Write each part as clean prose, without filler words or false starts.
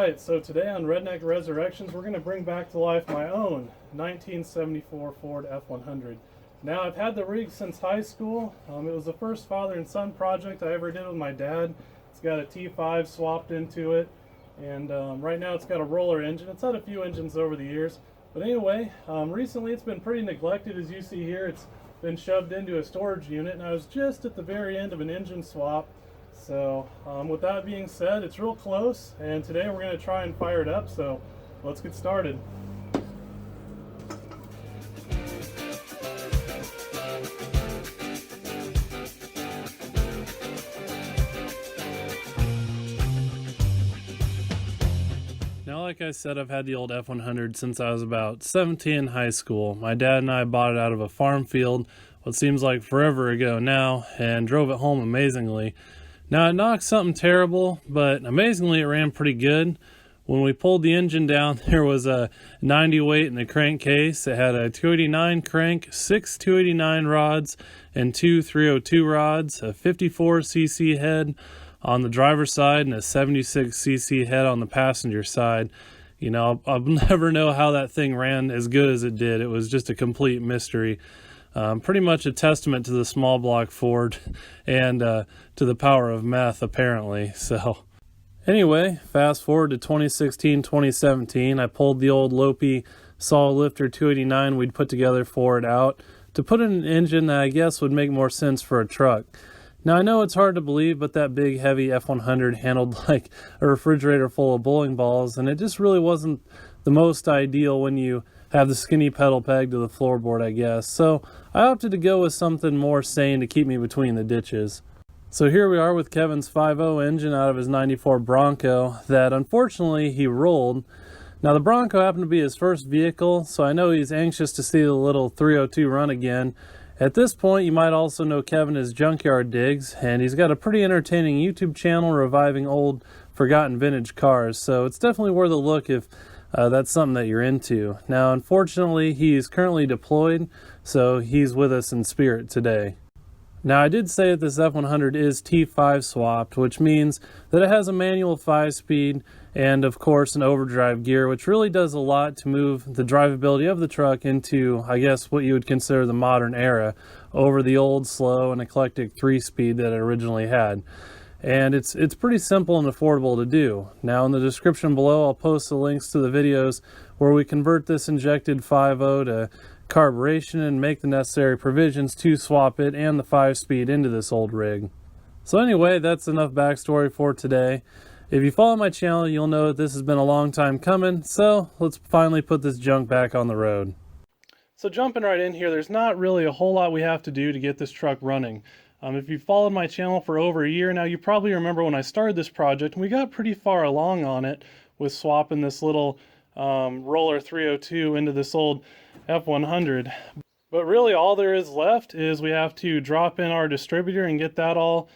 Alright, so today on Redneck Resurrections, we're going to bring back to life my own 1974 Ford F100. Now, I've had the rig since high school. It was the first father and son project I ever did with my dad. It's got a T5 swapped into it, and right now it's got a roller engine. It's had a few engines over the years, but anyway, recently it's been pretty neglected. As you see here, it's been shoved into a storage unit, and I was just at the very end of an engine swap. So with that being said, it's real close, and today we're going to try and fire it up, so let's get started. Now, like I said, I've had the old F100 since I was about 17 in high school. My dad and I bought it out of a farm field, what seems like forever ago now, and drove it home amazingly. Now, it knocked something terrible, but amazingly it ran pretty good. When we pulled the engine down, there was a 90 weight in the crankcase. It had a 289 crank, 6 289 rods, and 2 302 rods, a 54cc head on the driver's side, and a 76cc head on the passenger side. You know, I'll never know how that thing ran as good as it did. It was just a complete mystery. Pretty much a testament to the small block Ford and to the power of meth, apparently. So anyway, fast forward to 2016, 2017, I pulled the old Lopi saw lifter 289 we'd put together for it out to put in an engine that I guess would make more sense for a truck. Now, I know it's hard to believe, but that big, heavy F100 handled like a refrigerator full of bowling balls, and it just really wasn't the most ideal when you have the skinny pedal peg to the floorboard, I guess. So I opted to go with something more sane to keep me between the ditches. So here we are with Kevin's 5.0 engine out of his 94 Bronco that unfortunately he rolled. Now, the Bronco happened to be his first vehicle, so I know he's anxious to see the little 302 run again. At this point, you might also know Kevin as Junkyard Digs, and he's got a pretty entertaining YouTube channel reviving old, forgotten vintage cars, so it's definitely worth a look if that's something that you're into. Now, unfortunately, he's currently deployed, so he's with us in spirit today. Now, I did say that this F100 is T5 swapped, which means that it has a manual 5-speed and, of course, an overdrive gear, which really does a lot to move the drivability of the truck into, I guess, what you would consider the modern era over the old, slow, and eclectic 3-speed that it originally had. And it's pretty simple and affordable to do. Now, in the description below, I'll post the links to the videos where we convert this injected 5.0 to carburation and make the necessary provisions to swap it and the 5-speed into this old rig. So anyway, that's enough backstory for today. If you follow my channel, you'll know that this has been a long time coming, so let's finally put this junk back on the road. So jumping right in here, there's not really a whole lot we have to do to get this truck running. If you've followed my channel for over a year now, you probably remember when I started this project, and we got pretty far along on it with swapping this little roller 302 into this old F100. But really all there is left is we have to drop in our distributor and get that all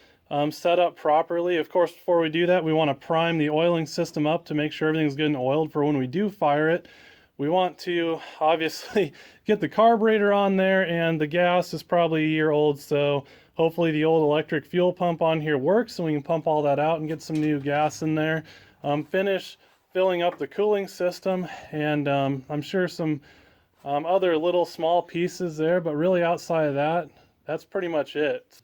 set up properly. Of course, before we do that, we want to prime the oiling system up to make sure everything's good and oiled for when we do fire it. We want to obviously get the carburetor on there, and the gas is probably a year old, so hopefully the old electric fuel pump on here works so we can pump all that out and get some new gas in there. Finish filling up the cooling system, and I'm sure some other little small pieces there, but really outside of that, that's pretty much it.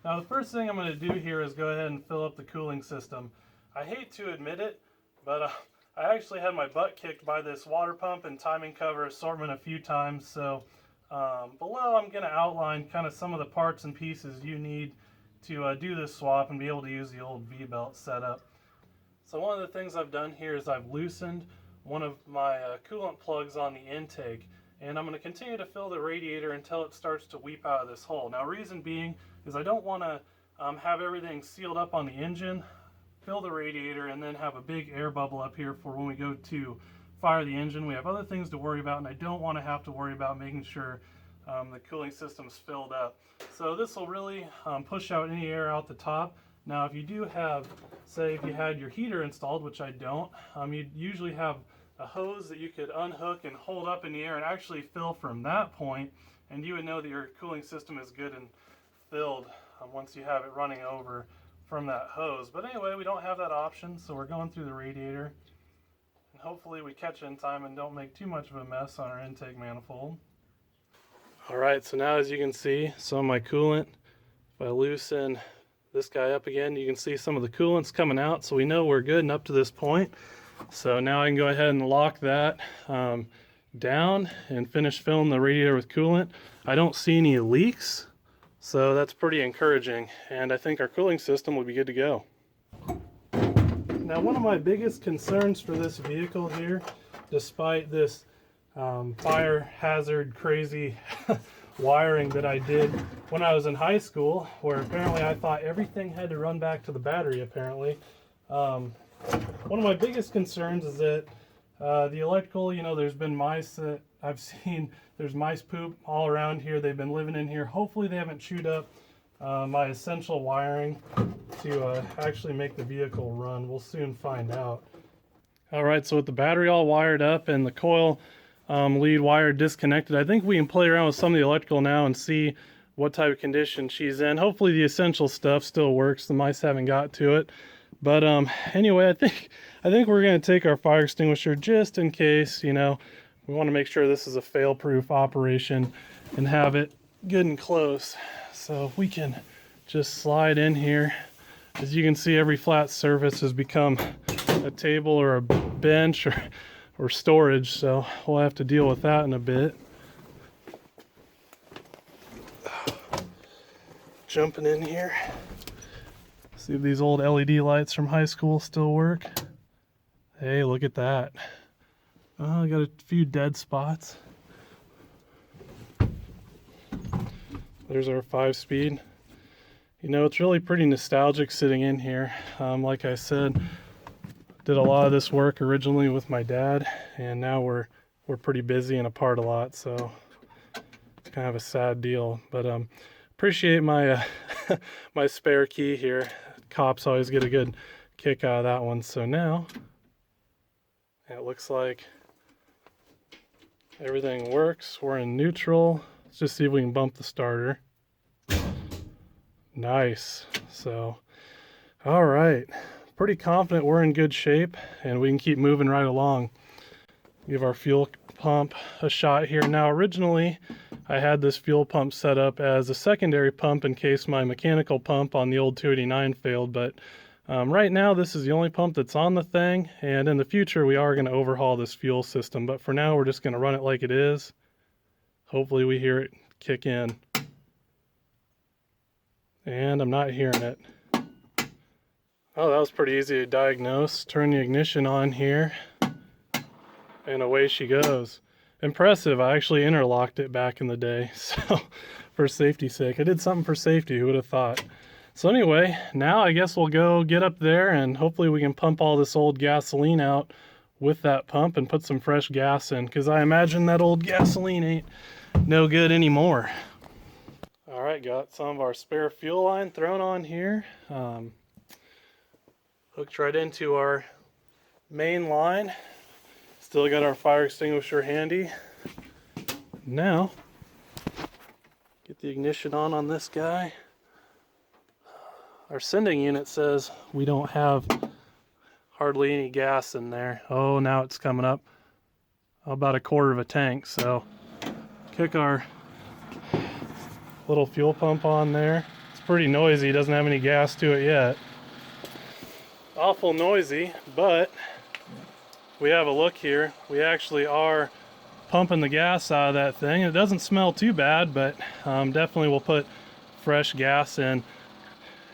Now, the first thing I'm going to do here is go ahead and fill up the cooling system. I hate to admit it, but I actually had my butt kicked by this water pump and timing cover assortment a few times, so below I'm going to outline kind of some of the parts and pieces you need to do this swap and be able to use the old V-belt setup. So one of the things I've done here is I've loosened one of my coolant plugs on the intake, and I'm going to continue to fill the radiator until it starts to weep out of this hole. Now, reason being is I don't want to have everything sealed up on the engine, fill the radiator, and then have a big air bubble up here for when we go to fire the engine. We have other things to worry about, and I don't want to have to worry about making sure the cooling system's filled up. So this will really push out any air out the top. Now, if you do have, say if you had your heater installed, which I don't, you'd usually have a hose that you could unhook and hold up in the air and actually fill from that point, and you would know that your cooling system is good and filled once you have it running over from that hose. But anyway, we don't have that option, so we're going through the radiator. And hopefully we catch it in time and don't make too much of a mess on our intake manifold. Alright, so now as you can see, some of my coolant, if I loosen this guy up again, you can see some of the coolant's coming out, so we know we're good and up to this point. So now I can go ahead and lock that down and finish filling the radiator with coolant. I don't see any leaks, so that's pretty encouraging, and I think our cooling system will be good to go. Now, one of my biggest concerns for this vehicle here, despite this fire hazard crazy wiring that I did when I was in high school, where apparently I thought everything had to run back to the battery apparently. One of my biggest concerns is that the electrical, you know, there's been mice that I've seen, there's mice poop all around here. They've been living in here. Hopefully they haven't chewed up my essential wiring to actually make the vehicle run. We'll soon find out. All right, so with the battery all wired up and the coil lead wire disconnected, I think we can play around with some of the electrical now and see what type of condition she's in. Hopefully the essential stuff still works. The mice haven't got to it. But anyway, I think we're going to take our fire extinguisher just in case, you know, we want to make sure this is a fail-proof operation and have it good and close. So if we can just slide in here, as you can see, every flat surface has become a table or a bench or storage, so we'll have to deal with that in a bit. Jumping in here. See if these old LED lights from high school still work. Hey, look at that. Oh, I got a few dead spots. There's our 5-speed. You know, it's really pretty nostalgic sitting in here. Like I said, did a lot of this work originally with my dad, and now we're pretty busy and apart a lot, so it's kind of a sad deal. But appreciate my my spare key here. Cops always get a good kick out of that one. So now it looks like everything works. We're in neutral. Let's just see if we can bump the starter. Nice. So all right, pretty confident we're in good shape and we can keep moving right along. Give our fuel pump a shot here. Now originally I had this fuel pump set up as a secondary pump in case my mechanical pump on the old 289 failed, but right now this is the only pump that's on the thing, and in the future we are going to overhaul this fuel system, but for now we're just going to run it like it is. Hopefully we hear it kick in, and I'm not hearing it. Oh, that was pretty easy to diagnose. Turn the ignition on here and away she goes. Impressive. I actually interlocked it back in the day, so for safety's sake. I did something for safety, who would have thought. So anyway, now I guess we'll go get up there and hopefully we can pump all this old gasoline out with that pump and put some fresh gas in, because I imagine that old gasoline ain't no good anymore. All right, got some of our spare fuel line thrown on here. Hooked right into our main line. Still got our fire extinguisher handy. Now, get the ignition on this guy. Our sending unit says we don't have hardly any gas in there. Oh, now it's coming up about 1/4 of a tank. So kick our little fuel pump on there. It's pretty noisy, it doesn't have any gas to it yet. Awful noisy, but we have a look here. We actually are pumping the gas out of that thing. It doesn't smell too bad, but definitely we'll put fresh gas in.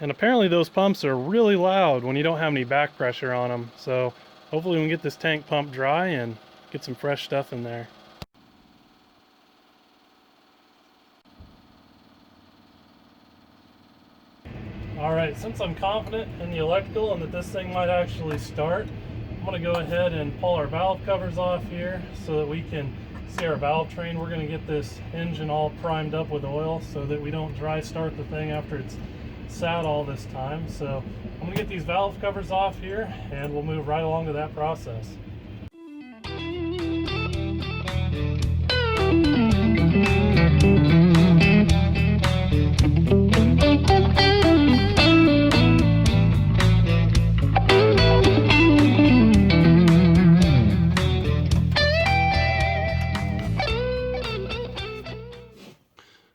And apparently those pumps are really loud when you don't have any back pressure on them. So hopefully we can get this tank pumped dry and get some fresh stuff in there. All right, since I'm confident in the electrical and that this thing might actually start, I'm gonna go ahead and pull our valve covers off here so that we can see our valve train. We're gonna get this engine all primed up with oil so that we don't dry start the thing after it's sat all this time. So I'm gonna get these valve covers off here and we'll move right along to that process.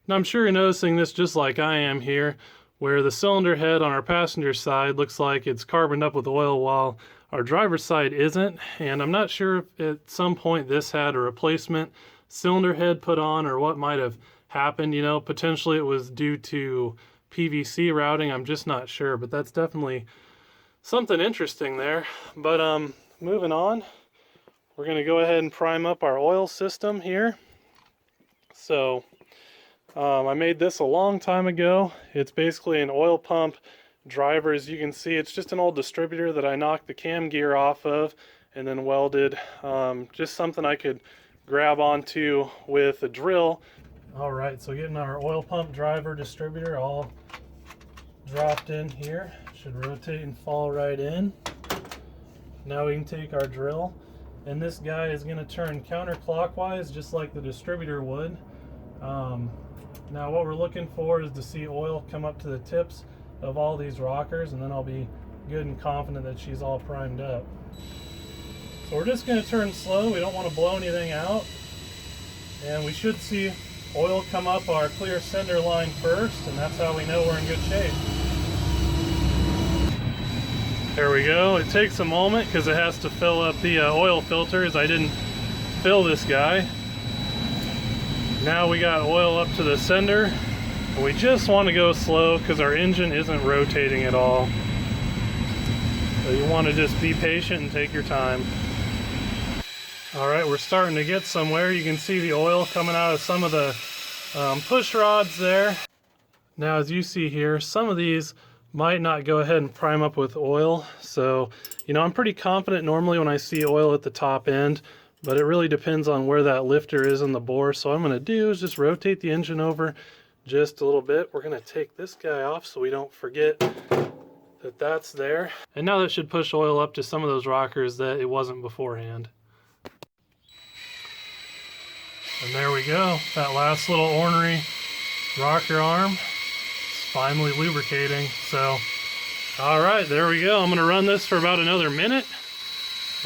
Now I'm sure you're noticing this just like I am here, where the cylinder head on our passenger side looks like it's carboned up with oil while our driver's side isn't. And I'm not sure if at some point this had a replacement cylinder head put on or what might have happened. You know, potentially it was due to PVC routing. I'm just not sure, but that's definitely something interesting there. But moving on, we're going to go ahead and prime up our oil system here. So I made this a long time ago. It's basically an oil pump driver. As you can see, it's just an old distributor that I knocked the cam gear off of and then welded. Just something I could grab onto with a drill. All right, so getting our oil pump driver distributor all dropped in here. Should rotate and fall right in. Now we can take our drill, and this guy is going to turn counterclockwise just like the distributor would. Now what we're looking for is to see oil come up to the tips of all these rockers, and then I'll be good and confident that she's all primed up. So we're just going to turn slow. We don't want to blow anything out. And we should see oil come up our clear cinder line first, and that's how we know we're in good shape. There we go. It takes a moment because it has to fill up the oil filters. I didn't fill this guy. Now we got oil up to the cinder. And we just want to go slow because our engine isn't rotating at all. So you want to just be patient and take your time. All right, we're starting to get somewhere. You can see the oil coming out of some of the push rods there. Now, as you see here, some of these might not go ahead and prime up with oil. So, you know, I'm pretty confident normally when I see oil at the top end, but it really depends on where that lifter is in the bore. So what I'm going to do is just rotate the engine over just a little bit. We're going to take this guy off so we don't forget that that's there. And now that should push oil up to some of those rockers that it wasn't beforehand. And there we go. That last little ornery rocker arm is finally lubricating. So, all right, there we go. I'm going to run this for about another minute,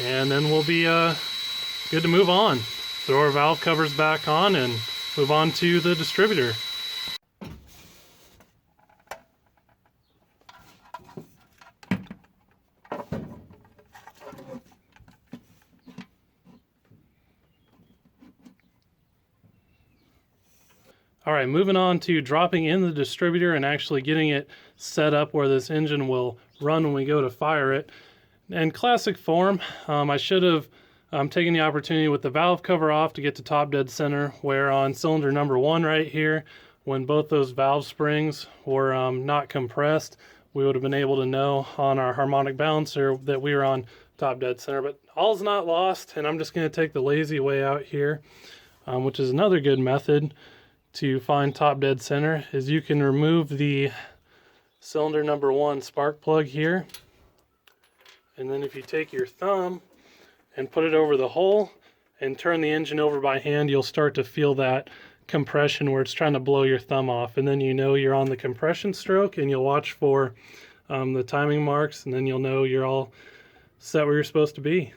and then we'll be good to move on. Throw our valve covers back on and move on to the distributor. All right, moving on to dropping in the distributor and actually getting it set up where this engine will run when we go to fire it. In classic form, I should have taken the opportunity with the valve cover off to get to top dead center, where on cylinder number 1 right here, when both those valve springs were not compressed, we would have been able to know on our harmonic balancer that we were on top dead center. But all's not lost, and I'm just going to take the lazy way out here, which is another good method to find top dead center. Is you can remove the cylinder number 1 spark plug here, and then if you take your thumb and put it over the hole and turn the engine over by hand, you'll start to feel that compression where it's trying to blow your thumb off, and then you know you're on the compression stroke, and you'll watch for the timing marks, and then you'll know you're all set where you're supposed to be.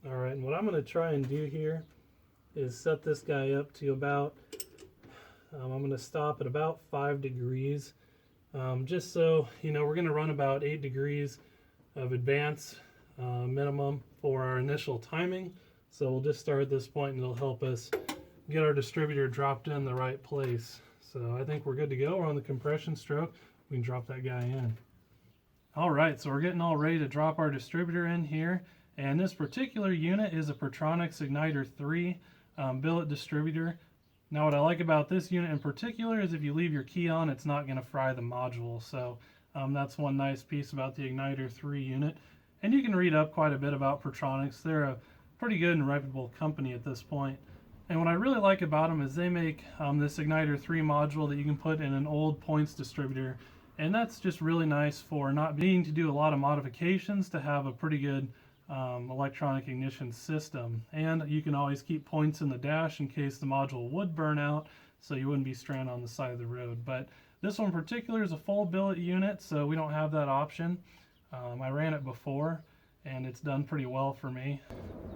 All right, and what I'm going to try and do here is set this guy up to about, I'm going to stop at about 5 degrees, just so, you know, we're going to run about 8 degrees of advance minimum for our initial timing. So we'll just start at this point, and it'll help us get our distributor dropped in the right place. So I think we're good to go. We're on the compression stroke. We can drop that guy in. All right, so we're getting all ready to drop our distributor in here. And this particular unit is a Pertronix Igniter 3 billet distributor. Now what I like about this unit in particular is if you leave your key on, it's not going to fry the module. So that's one nice piece about the Igniter 3 unit. And you can read up quite a bit about Pertronix. They're a pretty good and reputable company at this point. And what I really like about them is they make this Igniter 3 module that you can put in an old points distributor. And that's just really nice for not needing to do a lot of modifications to have a pretty good electronic ignition system. And you can always keep points in the dash in case the module would burn out, so you wouldn't be stranded on the side of the road. But This one in particular is a full billet unit, so we don't have that option. I ran it before, and it's done pretty well for me.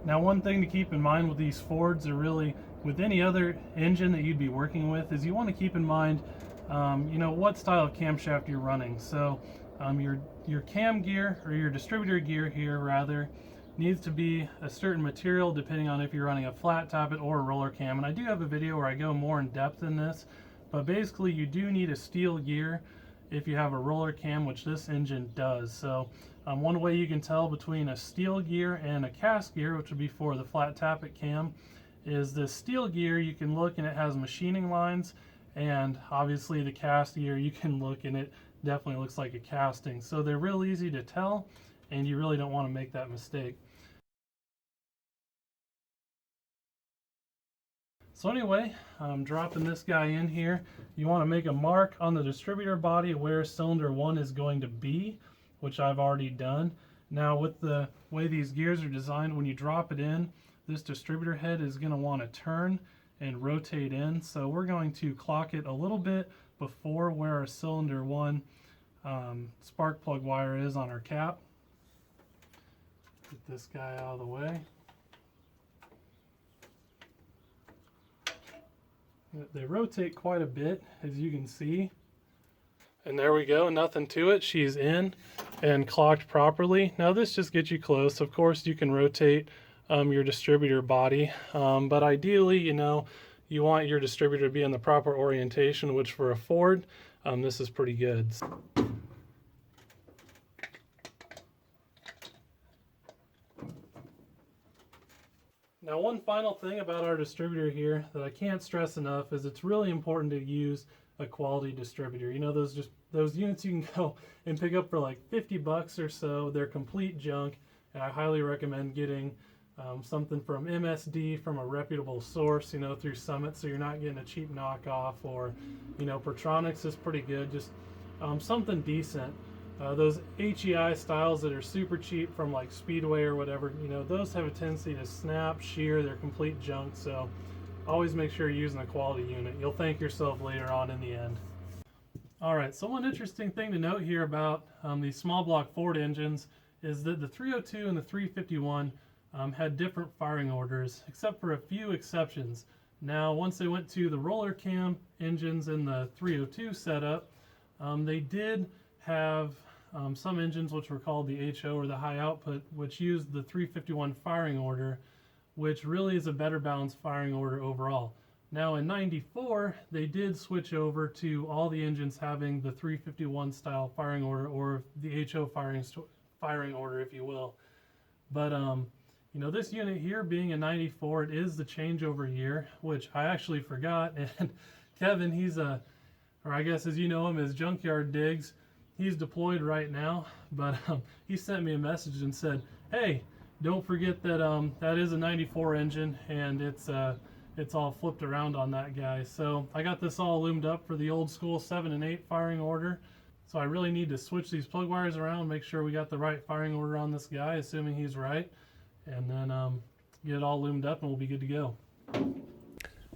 Now, one thing to keep in mind with these Fords, or really with any other engine that you'd be working with, is you want to keep in mind, you know, what style of camshaft you're running. So your cam gear, or your distributor gear here rather, needs to be a certain material depending on if you're running a flat tappet or a roller cam. And I do have a video where I go more in depth in this, but basically you do need a steel gear if you have a roller cam, which this engine does. So one way you can tell between a steel gear and a cast gear, which would be for the flat tappet cam, is the steel gear you can look and it has machining lines, and obviously the cast gear you can look and it definitely looks like a casting. So they're real easy to tell, and you really don't want to make that mistake. So anyway, I'm dropping this guy in here. You want to make a mark on the distributor body where cylinder 1 is going to be, which I've already done. Now, with the way these gears are designed, when you drop it in, this distributor head is going to want to turn and rotate in. So we're going to clock it a little bit before where our cylinder 1 spark plug wire is on our cap. Get this guy out of the way. They rotate quite a bit, as you can see. And there we go, nothing to it. She's in and clocked properly. Now this just gets you close. Of course, you can rotate your distributor body, but ideally, you know, you want your distributor to be in the proper orientation, which for a Ford, this is pretty good. Now, one final thing about our distributor here that I can't stress enough is it's really important to use a quality distributor. You know, those units you can go and pick up for like 50 bucks or so. They're complete junk, and I highly recommend getting something from MSD, from a reputable source, you know, through Summit, so you're not getting a cheap knockoff. Or, you know, Pertronics is pretty good, just something decent. Those HEI styles that are super cheap from like Speedway or whatever, you know, those have a tendency to snap, shear, they're complete junk. So always make sure you're using a quality unit. You'll thank yourself later on in the end. Alright, so one interesting thing to note here about these small block Ford engines is that the 302 and the 351 had different firing orders, except for a few exceptions. Now, once they went to the roller cam engines in the 302 setup, they did have some engines which were called the HO, or the high output, which used the 351 firing order, which really is a better balanced firing order overall. Now in 94, they did switch over to all the engines having the 351 style firing order, or the HO firing order, if you will. But you know, this unit here being a 94, it is the changeover year, which I actually forgot. And Kevin, he's or I guess as you know him as Junkyard Diggs, he's deployed right now, but he sent me a message and said, hey, don't forget that that is a 94 engine, and it's all flipped around on that guy. So I got this all loomed up for the old school 7 and 8 firing order. So I really need to switch these plug wires around, make sure we got the right firing order on this guy, assuming he's right, and then get it all loomed up and we'll be good to go.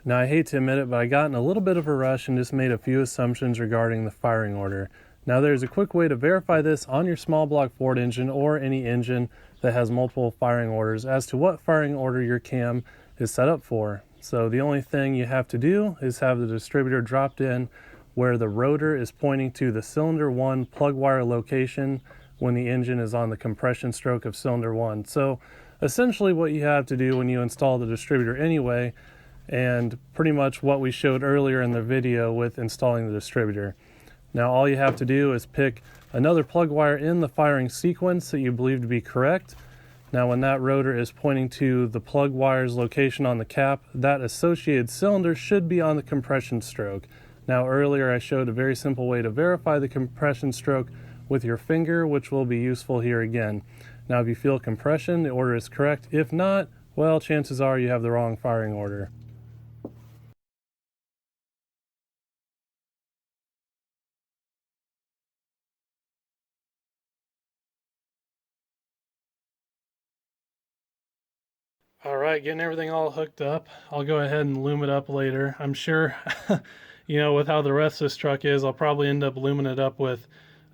Now, I hate to admit it, but I got in a little bit of a rush and just made a few assumptions regarding the firing order. Now, there's a quick way to verify this on your small block Ford engine or any engine that has multiple firing orders as to what firing order your cam is set up for. So the only thing you have to do is have the distributor dropped in where the rotor is pointing to the cylinder 1 plug wire location when the engine is on the compression stroke of cylinder 1. So essentially what you have to do when you install the distributor anyway, and pretty much what we showed earlier in the video with installing the distributor. Now all you have to do is pick another plug wire in the firing sequence that you believe to be correct. Now when that rotor is pointing to the plug wire's location on the cap, that associated cylinder should be on the compression stroke. Now earlier I showed a very simple way to verify the compression stroke with your finger, which will be useful here again. Now if you feel compression, the order is correct. If not, well, chances are you have the wrong firing order. All right, getting everything all hooked up. I'll go ahead and loom it up later. I'm sure you know, with how the rest of this truck is, I'll probably end up looming it up with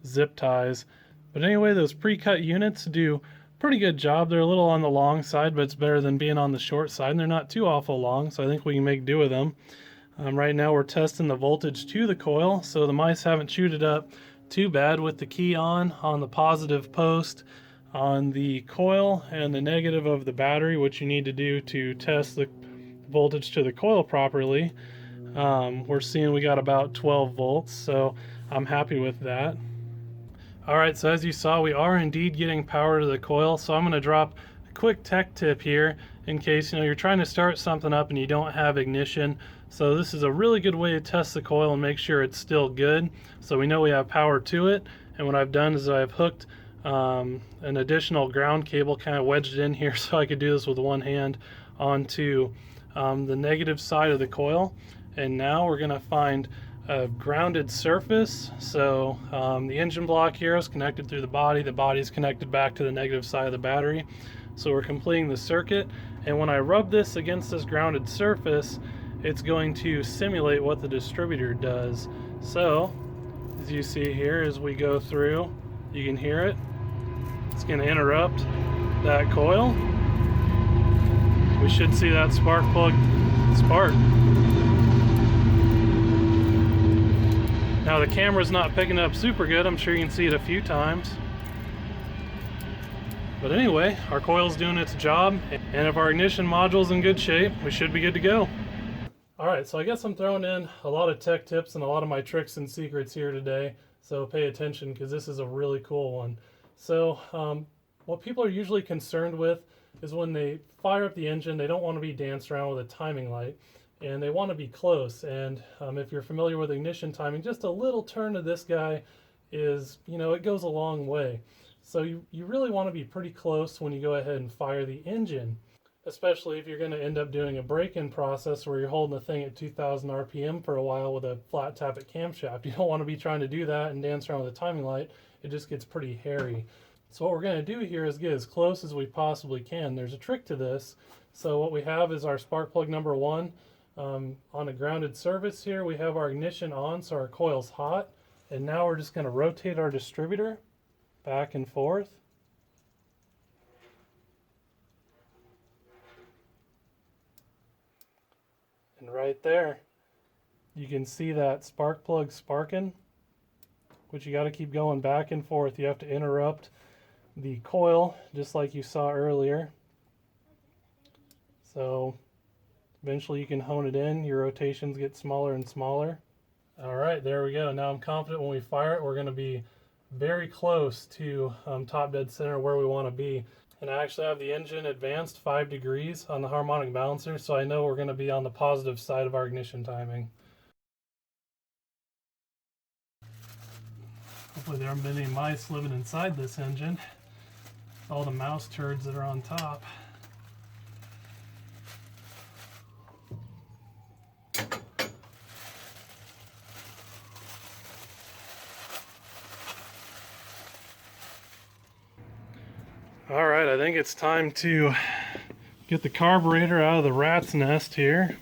zip ties. But anyway, those pre-cut units do a pretty good job. They're a little on the long side, but it's better than being on the short side, and they're not too awful long, so I think we can make do with them. Right now we're testing the voltage to the coil, so the mice haven't chewed it up too bad with the key on the positive post on the coil and the negative of the battery, which you need to do to test the voltage to the coil properly. We're seeing we got about 12 volts, so I'm happy with that. Alright, so as you saw, we are indeed getting power to the coil, so I'm going to drop a quick tech tip here in case you're trying to start something up and you don't have ignition. So this is a really good way to test the coil and make sure it's still good, so we know we have power to it. And what I've done is I've hooked an additional ground cable, kind of wedged it in here so I could do this with one hand, onto the negative side of the coil. And now we're going to find a grounded surface. So the engine block here is connected through the body is connected back to the negative side of the battery. So we're completing the circuit, and when I rub this against this grounded surface, it's going to simulate what the distributor does. So as you see here, as we go through, you can hear it. It's going to interrupt that coil. We should see that spark plug spark. Now the camera's not picking up super good. I'm sure you can see it a few times. But anyway, our coil's doing its job, and if our ignition module's in good shape, we should be good to go. Alright, so I guess I'm throwing in a lot of tech tips and a lot of my tricks and secrets here today, so pay attention because this is a really cool one. So what people are usually concerned with is when they fire up the engine, they don't want to be danced around with a timing light, and they want to be close. And if you're familiar with ignition timing, just a little turn of this guy is, it goes a long way. So you really want to be pretty close when you go ahead and fire the engine, especially if you're going to end up doing a break-in process where you're holding the thing at 2,000 RPM for a while with a flat tappet camshaft. You don't want to be trying to do that and dance around with a timing light. It just gets pretty hairy. So what we're going to do here is get as close as we possibly can. There's a trick to this. So what we have is our spark plug number 1 on a grounded surface here. We have our ignition on, so our coil's hot. And now we're just going to rotate our distributor back and forth. And right there, you can see that spark plug sparking, which you got to keep going back and forth. You have to interrupt the coil, just like you saw earlier. So eventually you can hone it in. Your rotations get smaller and smaller. All right, there we go. Now I'm confident when we fire it, we're going to be very close to top dead center where we want to be. And I actually have the engine advanced 5 degrees on the harmonic balancer, so I know we're going to be on the positive side of our ignition timing. Hopefully there haven't been any mice living inside this engine. All the mouse turds that are on top. Alright, I think it's time to get the carburetor out of the rat's nest here.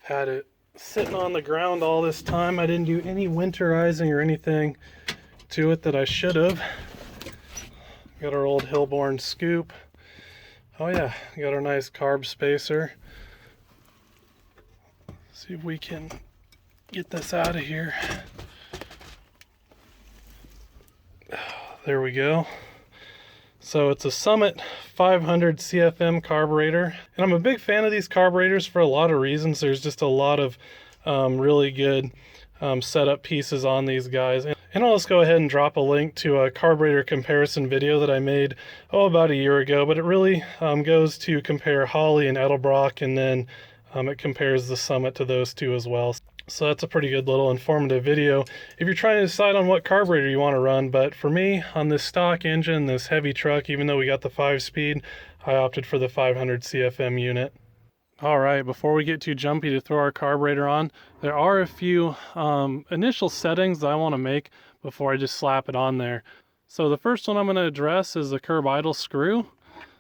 Had it sitting on the ground all this time. I didn't do any winterizing or anything to it that I should have. Got our old Hillborn scoop. Oh yeah, got our nice carb spacer. See if we can get this out of here. There we go. So it's a Summit 500 CFM carburetor, and I'm a big fan of these carburetors for a lot of reasons. There's just a lot of really good setup pieces on these guys. And I'll just go ahead and drop a link to a carburetor comparison video that I made about a year ago, but it really goes to compare Holley and Edelbrock, and then it compares the Summit to those two as well. So that's a pretty good little informative video if you're trying to decide on what carburetor you want to run. But for me, on this stock engine, this heavy truck, even though we got the 5-speed, I opted for the 500 CFM unit. Alright, before we get too jumpy to throw our carburetor on, there are a few initial settings that I want to make before I just slap it on there. So the first one I'm going to address is the curb idle screw.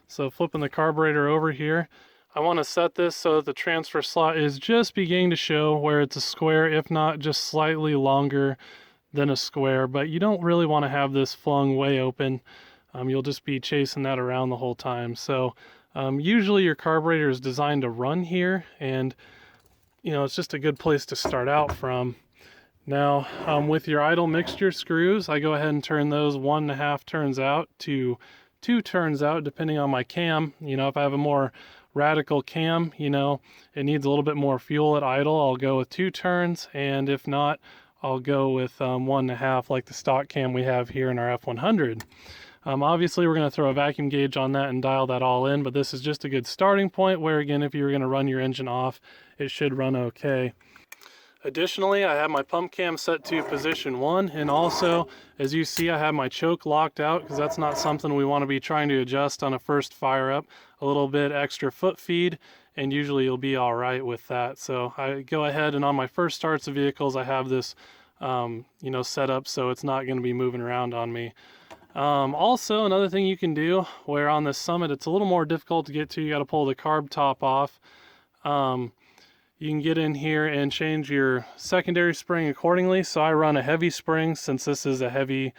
So flipping the carburetor over here, I want to set this so that the transfer slot is just beginning to show where it's a square, if not just slightly longer than a square, but you don't really want to have this flung way open. You'll just be chasing that around the whole time. So usually your carburetor is designed to run here, and it's just a good place to start out from. Now with your idle mixture screws, I go ahead and turn those 1.5 turns out to 2 turns out, depending on my cam. If I have a more radical cam, it needs a little bit more fuel at idle, I'll go with 2 turns, and if not, I'll go with 1.5 like the stock cam we have here in our F100. Obviously we're going to throw a vacuum gauge on that and dial that all in, but this is just a good starting point where, again, if you were going to run your engine off, it should run okay. Additionally, I have my pump cam set to position 1, and also, as you see, I have my choke locked out because that's not something we want to be trying to adjust on a first fire up. A little bit extra foot feed, and usually you'll be all right with that. So I go ahead, and on my first starts of vehicles, I have this set up so it's not going to be moving around on me. Also, another thing you can do, where on this Summit it's a little more difficult to get to, you got to pull the carb top off. You can get in here and change your secondary spring accordingly. So I run a heavy spring since this is a heavy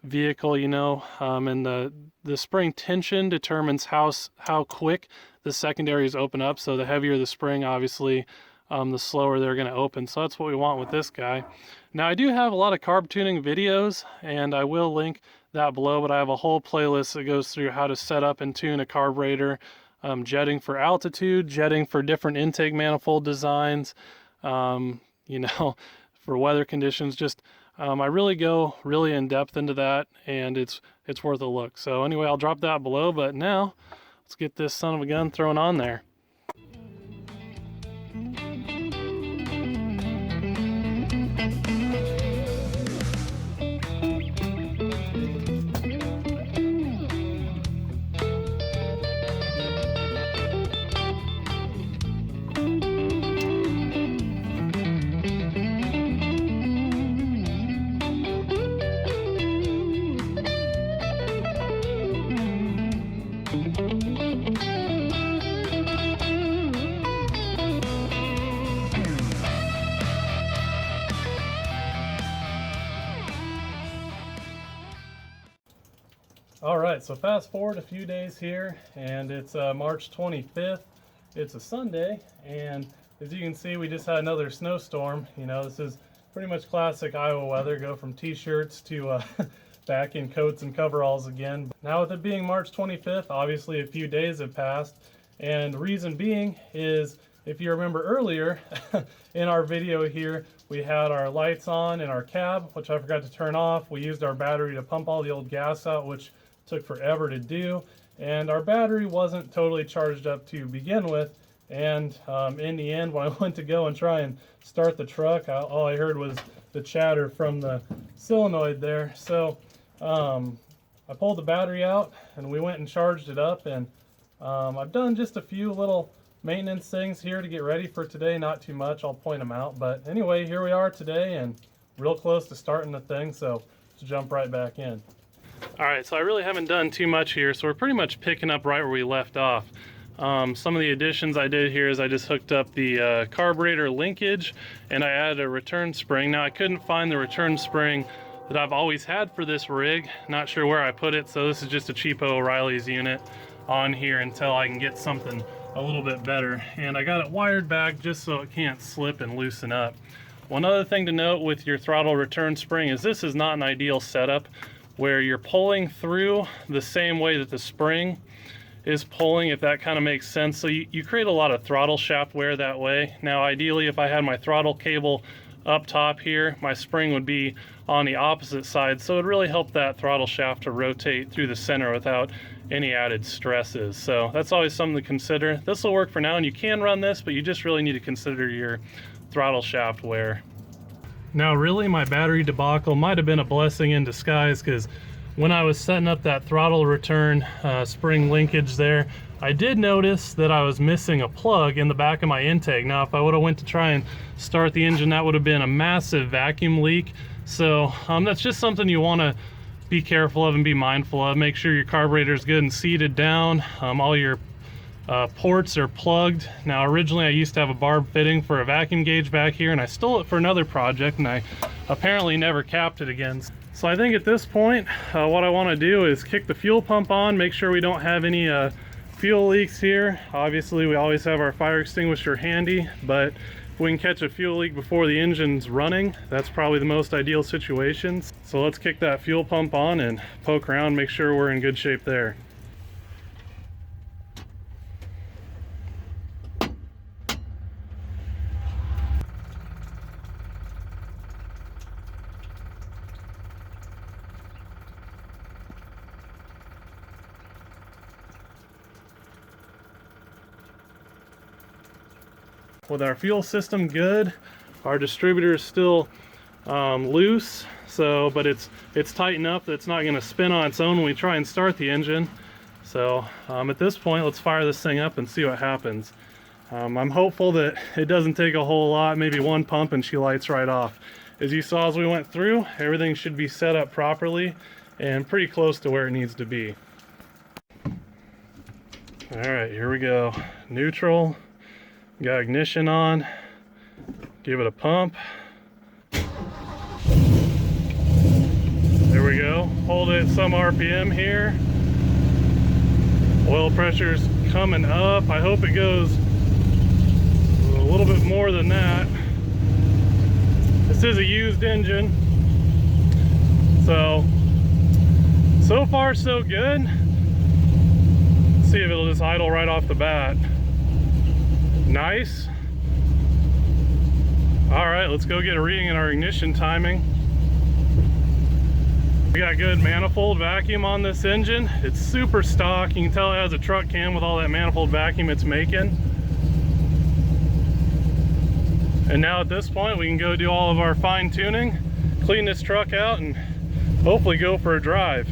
vehicle, and the spring tension determines how quick the secondaries open up. So the heavier the spring, obviously, the slower they're going to open. So that's what we want with this guy. Now I do have a lot of carb tuning videos, and I will link that below, but I have a whole playlist that goes through how to set up and tune a carburetor. Jetting for altitude, jetting for different intake manifold designs, for weather conditions. Just I really go really in depth into that, and it's worth a look. So anyway, I'll drop that below, but now let's get this son of a gun thrown on there. Alright, so fast forward a few days here, and it's March 25th. It's a Sunday, and as you can see, we just had another snowstorm. This is pretty much classic Iowa weather. Go from t-shirts to back in coats and coveralls again. Now with it being March 25th, obviously a few days have passed, and reason being is, if you remember earlier in our video here, we had our lights on in our cab, which I forgot to turn off. We used our battery to pump all the old gas out, which took forever to do, and our battery wasn't totally charged up to begin with. And in the end, when I went to go and try and start the truck, all I heard was the chatter from the solenoid there. So I pulled the battery out and we went and charged it up, and I've done just a few little maintenance things here to get ready for today. Not too much, I'll point them out, but anyway, here we are today and real close to starting the thing, so let's jump right back in. Alright, so I really haven't done too much here, so we're pretty much picking up right where we left off. Some of the additions I did here is I just hooked up the carburetor linkage, and I added a return spring. Now I couldn't find the return spring that I've always had for this rig, not sure where I put it, so this is just a cheapo O'Reilly's unit on here until I can get something a little bit better. And I got it wired back just so it can't slip and loosen up. One other thing to note with your throttle return spring is this is not an ideal setup where you're pulling through the same way that the spring is pulling, if that kind of makes sense. So you create a lot of throttle shaft wear that way. Now ideally, if I had my throttle cable up top here, my spring would be on the opposite side, so it would really help that throttle shaft to rotate through the center without any added stresses. So that's always something to consider. This will work for now, and you can run this, but you just really need to consider your throttle shaft wear. Now really, my battery debacle might have been a blessing in disguise, because when I was setting up that throttle return spring linkage there, I did notice that I was missing a plug in the back of my intake. Now if I would have went to try and start the engine, that would have been a massive vacuum leak. So that's just something you want to be careful of and be mindful of. Make sure your carburetor is good and seated down. All your ports are plugged. Now originally I used to have a barb fitting for a vacuum gauge back here, and I stole it for another project, and I apparently never capped it again. So I think at this point what I want to do is kick the fuel pump on, make sure we don't have any fuel leaks here. Obviously we always have our fire extinguisher handy, but if we can catch a fuel leak before the engine's running, that's probably the most ideal situation. So let's kick that fuel pump on and poke around, make sure we're in good shape there. With our fuel system good, our distributor is still loose, but it's tight enough that it's not going to spin on its own when we try and start the engine. So at this point, let's fire this thing up and see what happens. I'm hopeful that it doesn't take a whole lot, maybe one pump and she lights right off. As you saw as we went through, everything should be set up properly and pretty close to where it needs to be. All right, here we go. Neutral. Got ignition on, give it a pump. There we go, hold it at some RPM here. Oil pressure's coming up. I hope it goes a little bit more than that. This is a used engine. So far so good. Let's see if it'll just idle right off the bat. Nice. All right, let's go get a reading in our ignition timing. We got good manifold vacuum on this engine. It's super stock. You can tell it has a truck cam with all that manifold vacuum it's making. And now at this point, we can go do all of our fine tuning, clean this truck out, and hopefully go for a drive.